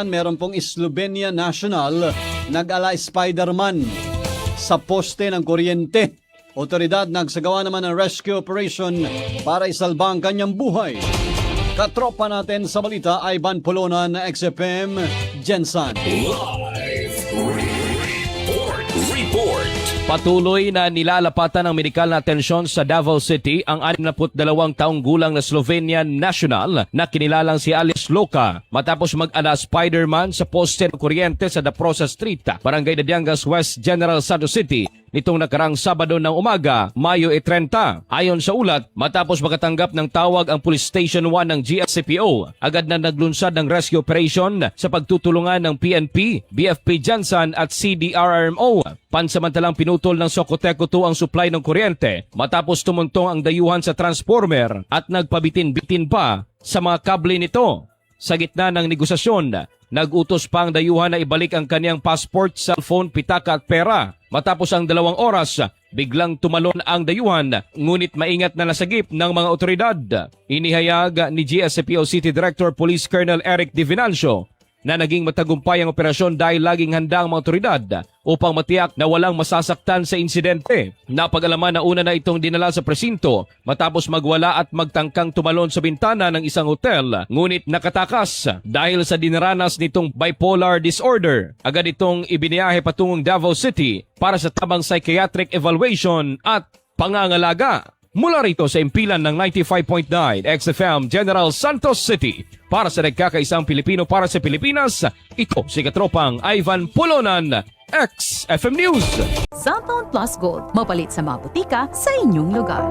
Meron pong Slovenia National nag-ala Spider-Man sa poste ng kuryente. Otoridad nagsagawa naman ng rescue operation para isalba ang kanyang buhay. Katropa natin sa balita, Ivan Polonan, XFM, Jensan. Report. Patuloy na nilalapatan ng medikal na atensyon sa Davao City ang 62 taong gulang na Slovenian national na kinilalang si Alice Loca matapos mag-ala Spider-Man sa poste ng kuryente sa Daprosa Street, Barangay Dadiangas West, General Santos City nitong nakarang Sabado ng umaga, Mayo 30. Ayon sa ulat, matapos makatanggap ng tawag ang Police Station 1 ng GSCPO, agad na naglunsad ng rescue operation sa pagtutulungan ng PNP, BFP Jansan at CDRRMO. Pansamantalang pinutol ng Socoteco 2 ang supply ng kuryente matapos tumuntong ang dayuhan sa transformer at nagpabitin-bitin pa sa mga kable nito. Sa gitna ng negosasyon, nag-utos pa ang dayuhan na ibalik ang kaniyang passport, cellphone, pitaka at pera. Matapos ang 2 oras, biglang tumalon ang dayuhan, ngunit maingat na nasagip ng mga otoridad. Inihayag ni GSCPO City Director Police Colonel Eric Di Venancio na naging matagumpay ang operasyon dahil laging handa ang mga otoridad upang matiyak na walang masasaktan sa insidente. Napag-alaman na una na itong dinala sa presinto matapos magwala at magtangkang tumalon sa bintana ng isang hotel, ngunit nakatakas dahil sa dinaranas nitong bipolar disorder. Agad itong ibiniyahe patungong Davao City para sa tamang psychiatric evaluation at pangangalaga. Mula rito sa impilan ng 95.9 XFM General Santos City, para sa nagkakaisang Pilipino para sa Pilipinas, ito si Katropang Ivan Polonan, XFM News. Cellphone Plus Gold, mapalit sa mga butika sa inyong lugar.